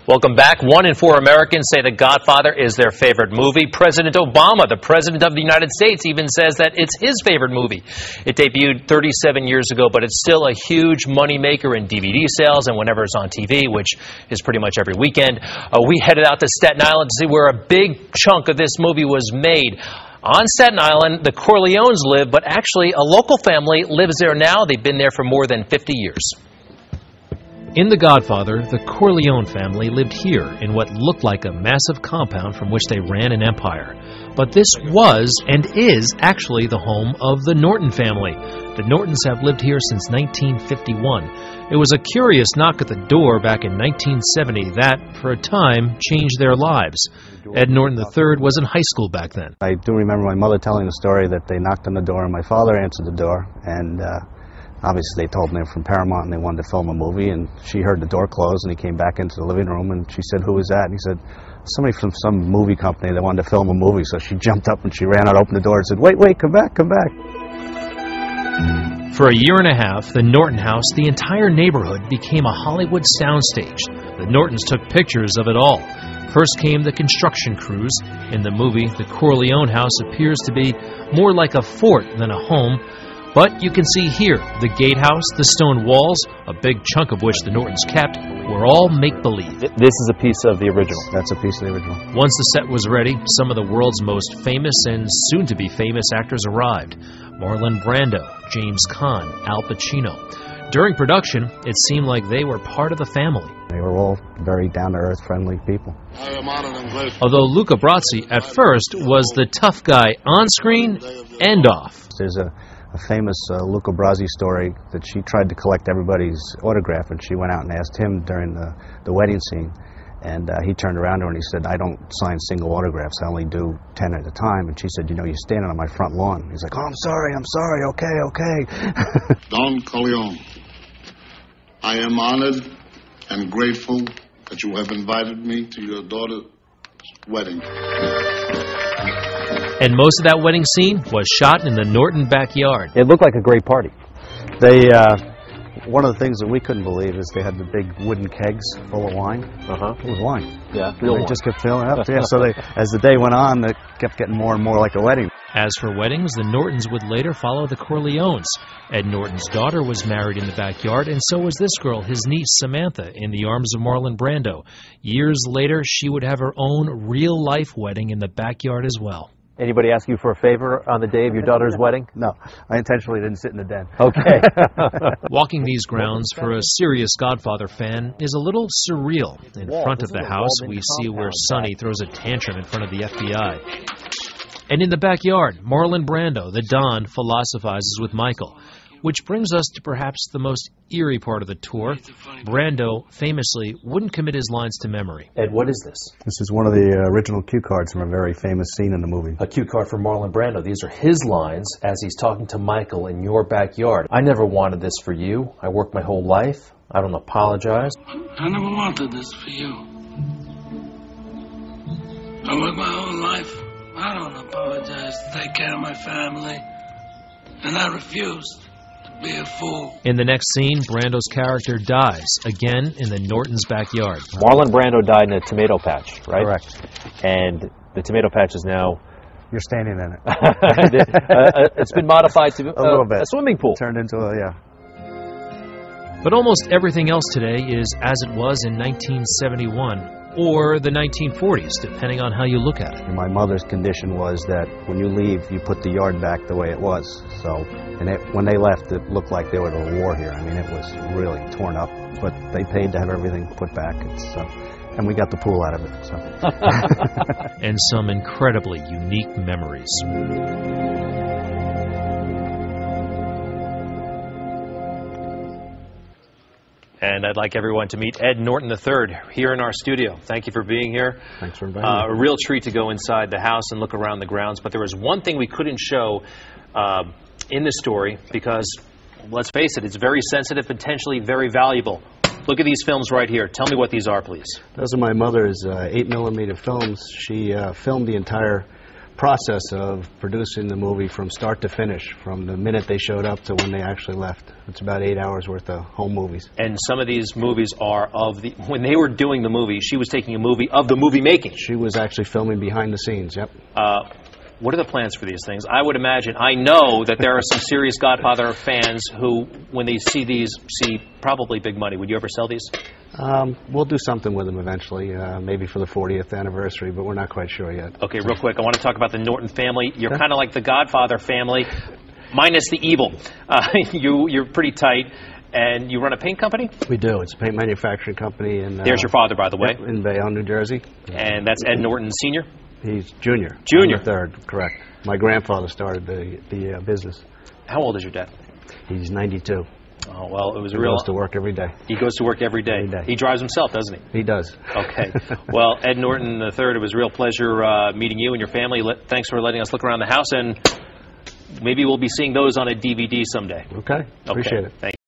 Welcome back. 1 in 4 Americans say The Godfather is their favorite movie. President Obama, the President of the United States, even says that it's his favorite movie. It debuted 37 years ago, but it's still a huge moneymaker in DVD sales and whenever it's on TV, which is pretty much every weekend. We headed out to Staten Island to see where a big chunk of this movie was made. On Staten Island, the Corleones live, but actually a local family lives there now. They've been there for more than 50 years. In The Godfather, the Corleone family lived here in what looked like a massive compound from which they ran an empire. But this was and is actually the home of the Norton family. The Nortons have lived here since 1951. It was a curious knock at the door back in 1970 that, for a time, changed their lives. Ed Norton III was in high school back then. I do remember my mother telling the story that they knocked on the door and my father answered the door, and obviously they told him they were from Paramount and they wanted to film a movie, and she heard the door close and he came back into the living room and she said, "Who is that?" And he said, "Somebody from some movie company, they wanted to film a movie." So she jumped up and she ran out, opened the door and said, "Wait, come back, come back." For a year and a half, the Norton house, the entire neighborhood, became a Hollywood soundstage. The Nortons took pictures of it all. First came the construction crews. In the movie, the Corleone house appears to be more like a fort than a home. But you can see here, the gatehouse, the stone walls, a big chunk of which the Nortons kept, were all make-believe. This is a piece of the original. That's a piece of the original. Once the set was ready, some of the world's most famous and soon-to-be famous actors arrived. Marlon Brando, James Caan, Al Pacino. During production, it seemed like they were part of the family. They were all very down-to-earth, friendly people. I am honored and grateful. Although Luca Brasi, at first, was the tough guy on screen and off. There's a famous Luca Brasi story that she tried to collect everybody's autograph, and she went out and asked him during the wedding scene, and he turned around to her and he said, "I don't sign single autographs, I only do 10 at a time." And she said, "You know, you're standing on my front lawn." He's like, "Oh, I'm sorry, okay." Don Corleone, I am honored and grateful that you have invited me to your daughter's wedding. And most of that wedding scene was shot in the Norton backyard. It looked like a great party. They, one of the things that we couldn't believe is they had the big wooden kegs full of wine. It was wine. Yeah, real wine. Just kept filling up. Yeah, so as the day went on, it kept getting more and more like a wedding. As for weddings, the Nortons would later follow the Corleones. Ed Norton's daughter was married in the backyard, and so was this girl, his niece Samantha, in the arms of Marlon Brando. Years later, she would have her own real-life wedding in the backyard as well. Anybody ask you for a favor on the day of your daughter's wedding? No, I intentionally didn't sit in the den. Okay. Walking these grounds for a serious Godfather fan is a little surreal. In front of the house, we see where Sonny throws a tantrum in front of the FBI. And in the backyard, Marlon Brando, the Don, philosophizes with Michael. Which brings us to perhaps the most eerie part of the tour. Brando, famously, wouldn't commit his lines to memory. Ed, what is this? This is one of the original cue cards from a very famous scene in the movie. A cue card for Marlon Brando. These are his lines as he's talking to Michael in your backyard. "I never wanted this for you. I worked my whole life. I don't apologize." I never wanted this for you. I worked my whole life. I don't apologize to take care of my family. And I refused. Be a fool. In the next scene, Brando's character dies, again in the Nortons' backyard. Marlon Brando died in a tomato patch, right? Correct. And the tomato patch is now... You're standing in it. It's been modified to a little bit. A swimming pool. Turned into a, But almost everything else today is as it was in 1971, or the 1940s, depending on how you look at it. My mother's condition was that when you leave, you put the yard back the way it was. So, when they left, it looked like they were at a war here. I mean, it was really torn up, but they paid to have everything put back. And we got the pool out of it. So. And some incredibly unique memories. And I'd like everyone to meet Ed Norton III here in our studio. Thank you for being here. Thanks for inviting me. A real treat to go inside the house and look around the grounds. But there was one thing we couldn't show in the story because, let's face it, it's very sensitive, potentially very valuable. Look at these films right here. Tell me what these are, please. Those are my mother's 8mm films. She filmed the entire process of producing the movie from start to finish, from the minute they showed up to when they actually left. It's about 8 hours worth of home movies. And some of these movies are when they were doing the movie, she was taking a movie of the movie making. She was actually filming behind the scenes, yep. What are the plans for these things? I would imagine, I know that there are some serious Godfather fans who, when they see these, see probably big money. Would you ever sell these? We'll do something with them eventually, maybe for the 40th anniversary, but we're not quite sure yet. Okay, real quick, I want to talk about the Norton family. You're kind of like the Godfather family, minus the evil. You're pretty tight, and you run a paint company? We do. It's a paint manufacturing company. There's your father, by the way. Yep, in Bayonne, New Jersey. And that's Ed Norton Sr.? He's junior. Junior. I'm the third, correct. My grandfather started the business. How old is your dad? He's 92. Oh, well, it was He real... goes to work every day. He goes to work every day. Every day. He drives himself, doesn't he? He does. Okay. Well, Ed Norton III, it was a real pleasure meeting you and your family. Thanks for letting us look around the house, and maybe we'll be seeing those on a DVD someday. Okay. Appreciate it. Thank you.